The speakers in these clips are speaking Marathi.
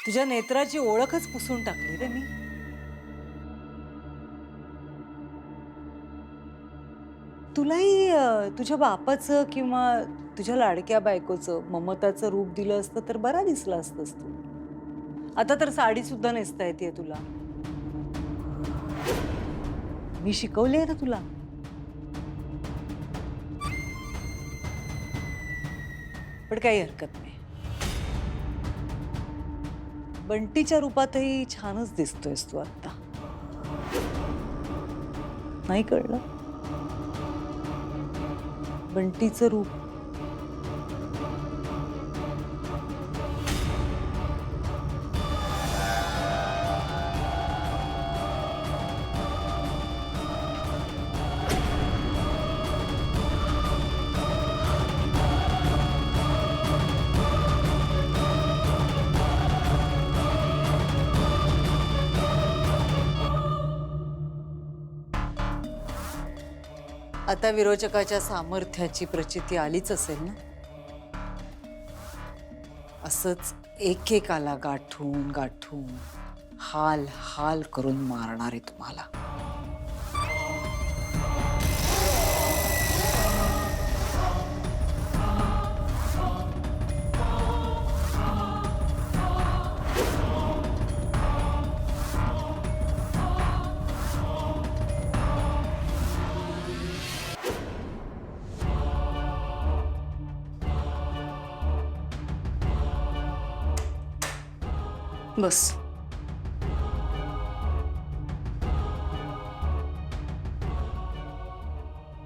तुझ्या नेत्राची ओळखच पुसून टाकली रे मी. तुलाही तुझ्या बापाचं किंवा तुझ्या लाडक्या बायकोचं ममताचं रूप दिलं असतं तर बरा दिसला असतंस तू. आता तर साडी सुद्धा नेसता येते तुला. मी शिकवली आहे ना तुला. पण काही हरकत नाही. बंटीच्या रूपातही छानच दिसतोयस तू आता. नाही कळलं? बंटीचं रूप. आता विरोचकाच्या सामर्थ्याची प्रचिती आलीच असेल ना. असंच एकेकाला गाठून गाठून हाल हाल करून मारणार आहे तुम्हाला. बस.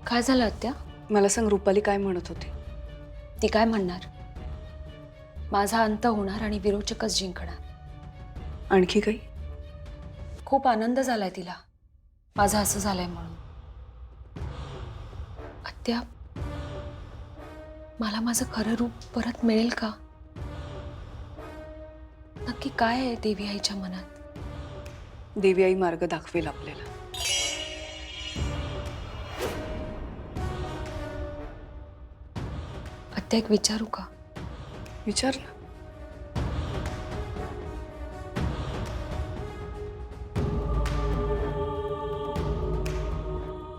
काय झालं आत्या? मला सांग, रुपाली काय म्हणत होती? ती काय म्हणणार? माझा अंत होणार आणि विरोचकच जिंकणार. आणखी काही? खूप आनंद झालाय तिला माझं असं झालंय म्हणून. आत्या, मला माझं खरं रूप परत मिळेल का? नक्की काय आहे देवी आईच्या मनात? देवी आई मार्ग दाखवेल आपल्याला. आत्या, एक विचारू का? विचार ना.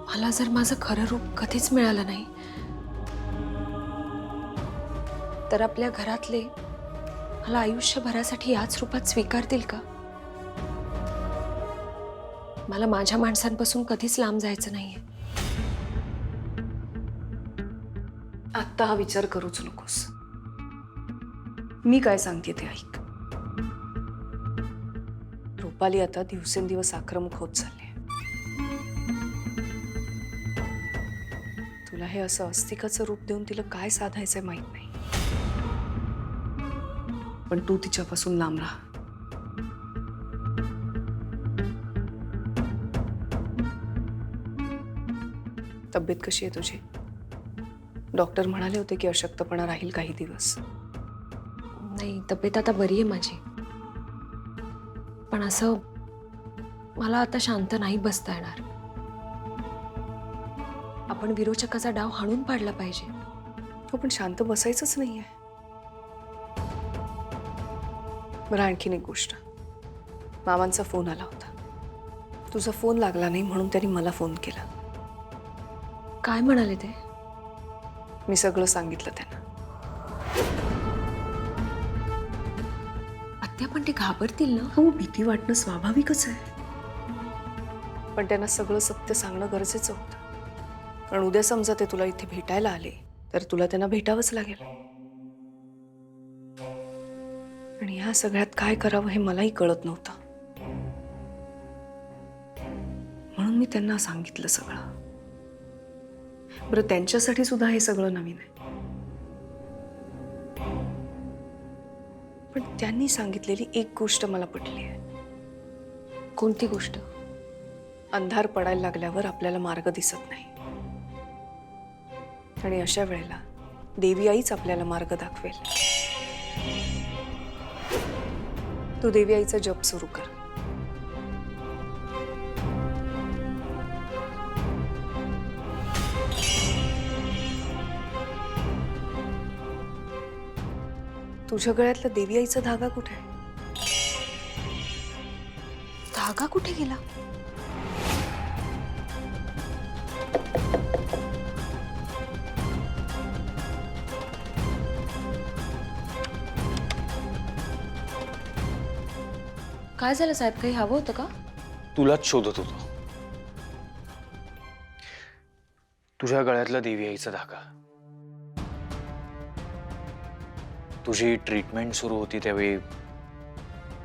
मला जर माझं खरं रूप कधीच मिळालं नाही तर आपल्या घरातले मला आयुष्यभरासाठी याच रूपात स्वीकारतील का? मला माझ्या माणसांपासून कधीच लांब जायचं नाहीये. आत्ता हा विचार करूच नकोस. मी काय सांगते ते ऐक. रुपाली आता दिवसेंदिवस आक्रमक होत चालली. तुला हे असं अस्तिकाचं रूप देऊन तिला काय साधायचंय माहित नाही, पण तू तिच्यापासून लांब राहा. तब्येत कशी आहे तुझी? डॉक्टर म्हणाले होते की अशक्तपणा राहील काही दिवस. नाही, तब्येत आता बरी आहे माझी. पण असं मला आता शांत नाही बसता येणार. आपण विरोचकाचा डाव हाणून पाडला पाहिजे. हो, पण शांत बसायचंच नाहीये. बरं, आणखीन एक गोष्ट. मामांचा फोन आला होता. तुझा फोन लागला नाही म्हणून त्यांनी मला फोन केला. काय म्हणाले ते? मी सगळं सांगितलं त्यांना. आत्या, पण ते घाबरतील ना? हो, भीती वाटणं स्वाभाविकच आहे, पण त्यांना सगळं सत्य सांगणं गरजेचं होतं. कारण उद्या समजा ते तुला इथे भेटायला आले तर तुला त्यांना भेटावंच लागेल. आणि ह्या सगळ्यात काय करावं हे मलाही कळत नव्हतं, म्हणून मी त्यांना सांगितलं सगळं. बरं, त्यांच्यासाठी सुद्धा हे सगळं नवीन आहे, पण त्यांनी सांगितलेली एक गोष्ट मला पटली आहे. कोणती गोष्ट? अंधार पडायला लागल्यावर आपल्याला मार्ग दिसत नाही, आणि अशा वेळेला देवी आईच आपल्याला मार्ग दाखवेल. तू देवी आईचा जप सुरू कर. तुझ्या गळ्यातला देवी आईचा धागा कुठे आहे? धागा कुठे गेला? काय झालं साहेब? काही हवं होतं का? तुलाच शोधत होतो. तुझ्या गळ्यातला देवी आईचा धागा. तुझी ट्रीटमेंट सुरू होती त्यावेळी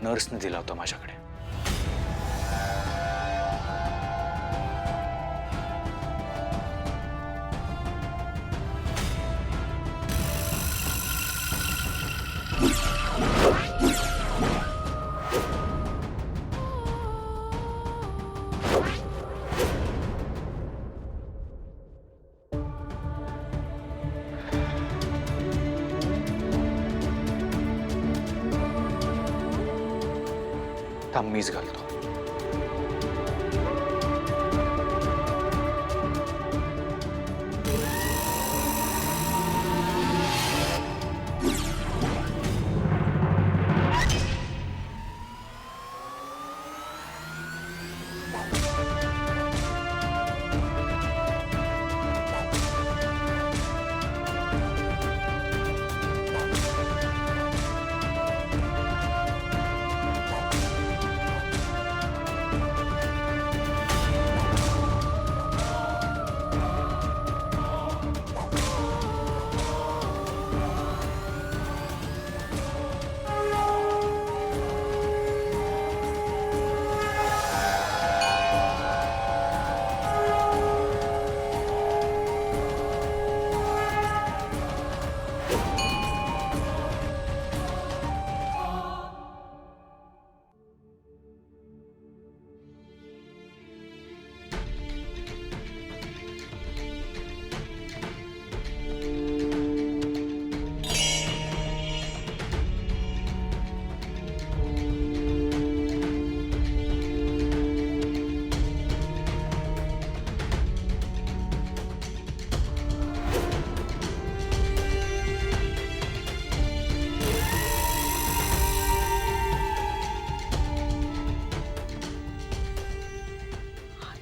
नर्सने दिला होता माझ्याकडे. थांब, मीच घालतो.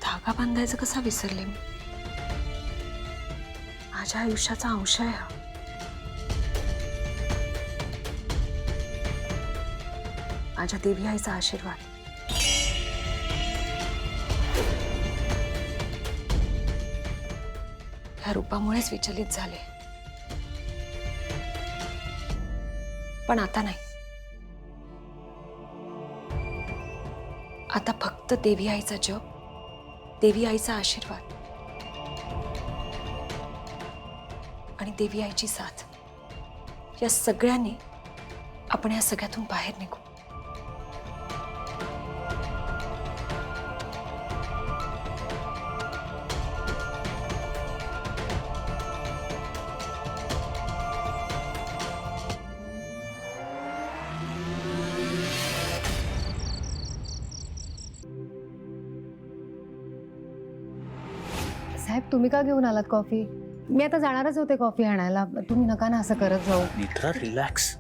धागा बांधायचं कसा विसरले मी? माझ्या आयुष्याचा अंश आहे हा. माझ्या देवी आईचा आशीर्वाद. ह्या रूपामुळेच विचलित झाले, पण आता नाही. आता फक्त देवी आईचा जप, देवी आईचा आशीर्वाद आणि देवी आईची साथ, या सगळ्यांनी आपण या सगळ्यातून बाहेर निघू. साहेब, तुम्ही का घेऊन आलात कॉफी? मी आता जाणारच होते कॉफी आणायला. तुम्ही नका ना असं करत जाऊ. नेत्रा, रिलॅक्स.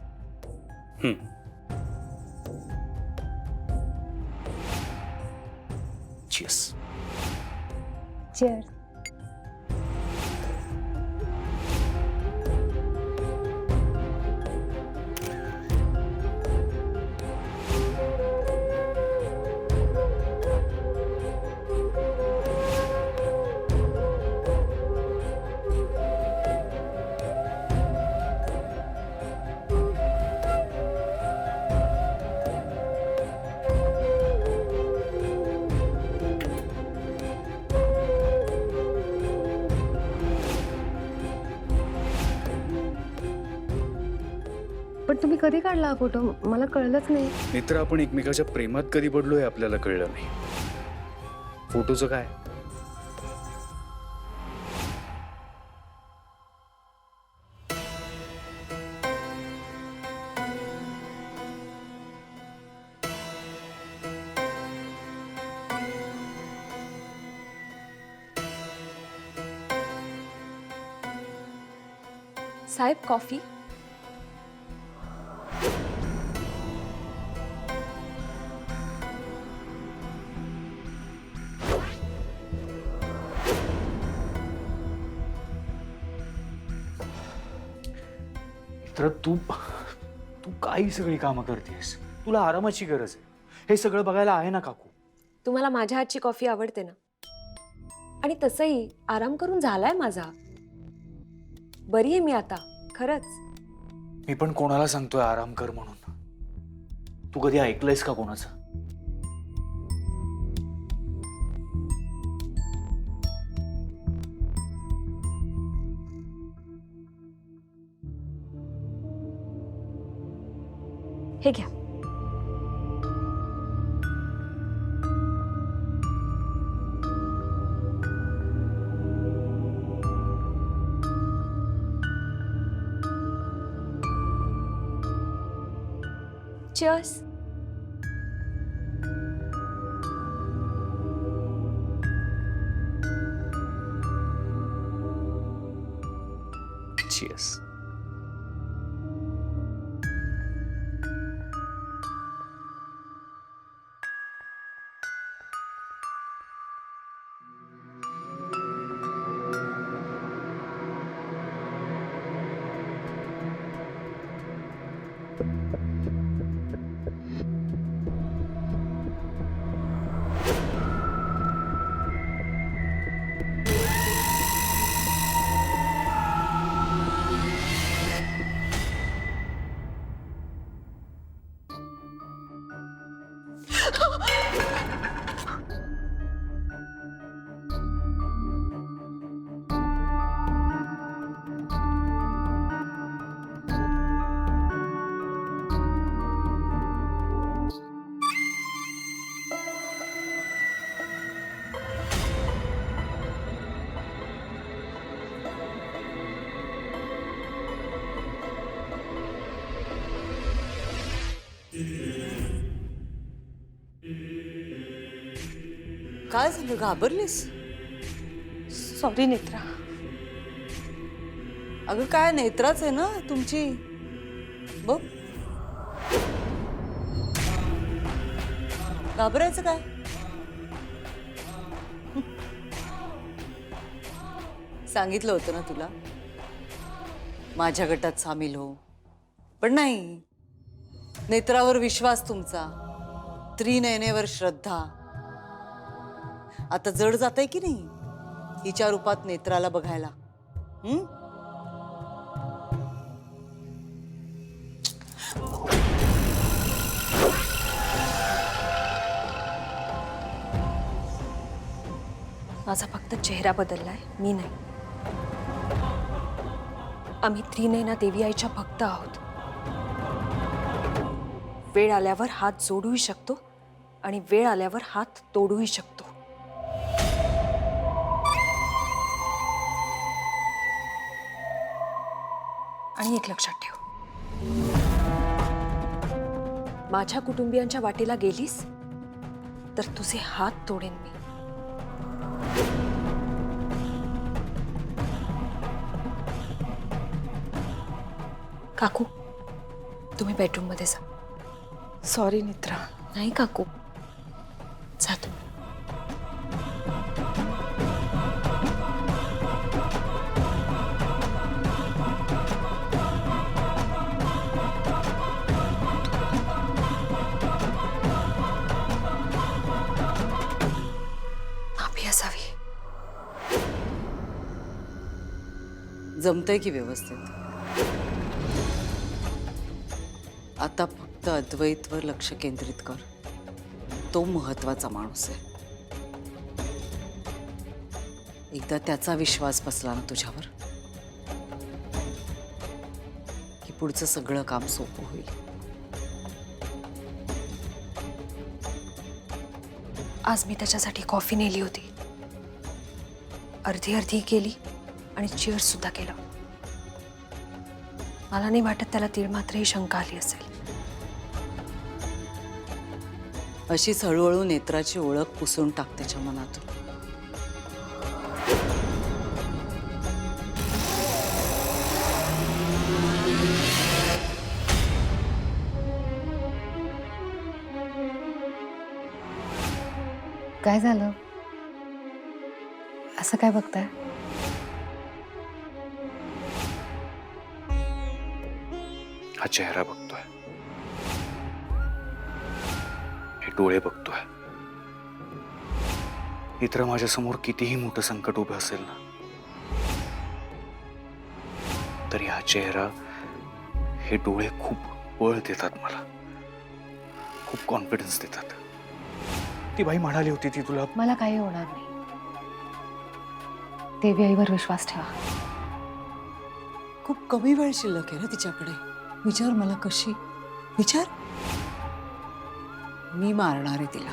चीयर्स. चेअर. पण तुम्ही कधी काढला हा फोटो? मला कळलंच नाही. नेत्रा, आपण एकमेकाच्या प्रेमात कधी पडलोय आपल्याला कळलं नाही. फोटोचं काय? साहेब, कॉफी. तर तू तू काही सगळी कामं करतेस, तुला आरामाची गरज आहे. हे सगळं बघायला आहे ना काकू. तुम्हाला माझ्या हातची कॉफी आवडते ना, आणि तसंही आराम करून झालाय माझा. बरी आहे मी आता, खरंच. मी पण कोणाला सांगतोय आराम कर म्हणून? तू कधी ऐकलंयस का कोणाचं? हे घ्या. Cheers. Cheers. काय झालं, घाबरलीस? सॉरी नेत्रा. अगं काय नेत्राच आहे ना तुमची. बघ, घाबरायचं काय? सांगितलं होतं ना तुला माझ्या गटात सामील हो, पण नाही. नेत्रावर विश्वास तुमचा, त्रिनयनेवर श्रद्धा. आता जड जातंय की नाही हिच्या रूपात नेत्राला बघायला? माझा फक्त चेहरा बदललाय, मी नाही. आम्ही त्रिनयना देवी आईच्या भक्त आहोत. वेळ आल्यावर हात जोडूही शकतो आणि वेळ आल्यावर हात तोडूही शकतो. आणि एक लक्षात ठेव, माझ्या कुटुंबियांच्या वाटेला गेलीस तर तुझे हात तोडेन मी. काकू, तुम्ही बेडरूम मध्ये जा. सॉरी नेत्रा. नाही काकू, जा तुम्ही. माफी असावी. जमतंय की व्यवस्थित? आता फक्त अद्वैतवर लक्ष केंद्रित कर. तो महत्वाचा माणूस आहे. एकदा त्याचा विश्वास बसला ना तुझ्यावर की पुढचं सगळं काम सोपं होईल. आज मी त्याच्यासाठी कॉफी नेली होती. अर्धी अर्धी केली आणि चीअर्स सुद्धा केलं. मला नाही वाटत त्याला तीळ मात्रही शंका आली असेल. अशीच हळूहळू नेत्राची ओळख पुसून टाक त्याच्या मनातून. काय झालं? असं काय बघताय? हा चेहरा बघतोय, हे डोळे बघतोय. इतर माझ्या समोर कितीही मोठं संकट उभं असेल ना, तरी हा चेहरा, हे डोळे खूप बळ देतात मला, खूप कॉन्फिडन्स देतात. ती बाई म्हणाली होती ती तुला. मला काही होणार नाही. देवी आईवर विश्वास ठेवा. खूप कमी वेळ शिल्लक आहे ना तिच्याकडे. विचार मला कशी, विचार. मी मारणार आहे तिला.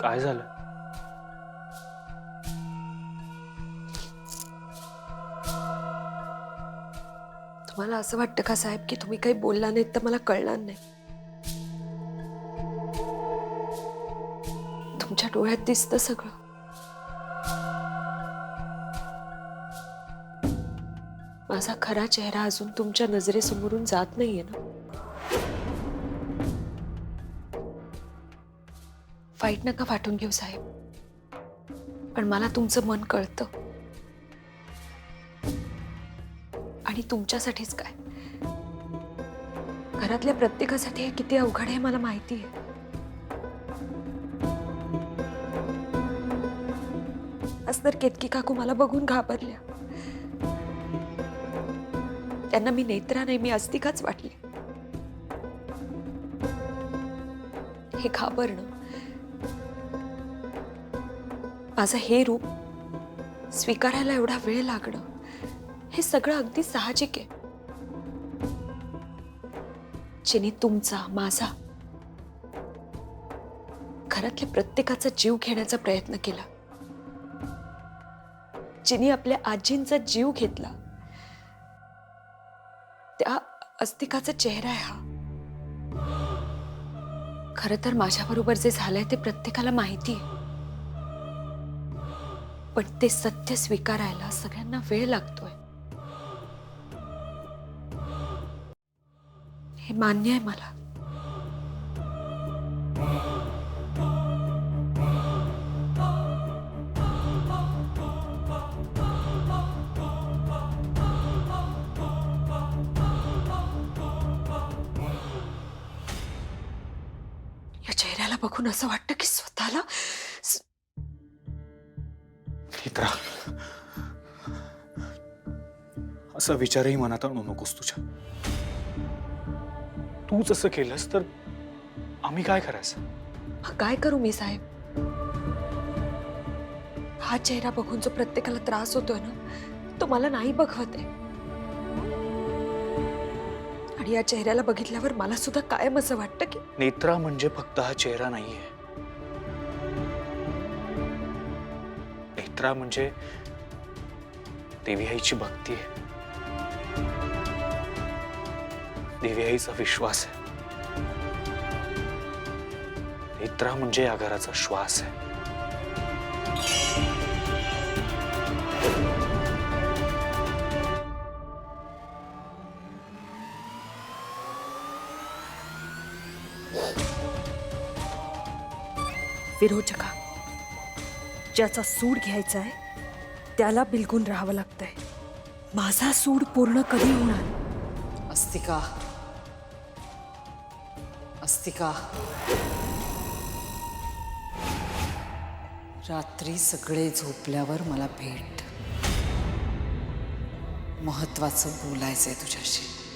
काय झालं? तुम्हाला असं वाटतं का साहेब की तुम्ही काही बोलला नाहीत तर मला कळणार नाही? तुमच्या डोळ्यात दिसतं सगळं. माझा खरा चेहरा अजून तुमच्या नजरेसमोरून जात नाहीये ना. फाईट नका फाटून घेऊ साहेब, पण मला तुमचं मन कळतं. आणि तुमच्यासाठीच काय, घरातल्या प्रत्येकासाठी हे किती अवघड आहे मला माहिती आहे. आज तर केतकी काकू मला बघून घाबरल्या. त्यांना मी नेत्रा नाही, मी अस्तिकाच वाटले. हे घाबरणं, माझं हे रूप स्वीकारायला एवढा वेळ लागणं, हे सगळं अगदी साहजिक आहे. जिने तुमचा, माझा, घरातल्या प्रत्येकाचा जीव घेण्याचा प्रयत्न केला, जिने आपल्या आजींचा जीव घेतला, त्या अस्तिकाचा चेहरा आहे हा. खरं तर माझ्याबरोबर जे झालंय ते प्रत्येकाला माहिती आहे, पण ते सत्य स्वीकारायला सगळ्यांना वेळ लागतोय. हे मान्य आहे मला. या चेहऱ्याला बघून असं वाटतं की स्वतःला नेत्रा, असा विचारही मनात आणू नकोस तुझ्या. तूच असं केलंस तर आम्ही काय करायचं? काय करू मी साहेब? हा चेहरा बघून जो प्रत्येकाला त्रास होतोय ना, तो मला नाही बघवत आहे. आणि या चेहऱ्याला बघितल्यावर मला सुद्धा कायम असं वाटतं की नेत्रा म्हणजे फक्त हा चेहरा नाहीये. नेत्रा म्हणजे देवी आईची भक्ती आहे, देवी आईचा विश्वास आहे. नेत्रा म्हणजे या घराचा श्वास आहे. विरोचका, ज्याचा सूड घ्यायचा आहे त्याला बिलगून राहावं लागतंय. माझा सूड पूर्ण कधी होणार? अस्तिका, अस्तिका, रात्री सगळे झोपल्यावर मला भेट. महत्वाचं बोलायचंय तुझ्याशी.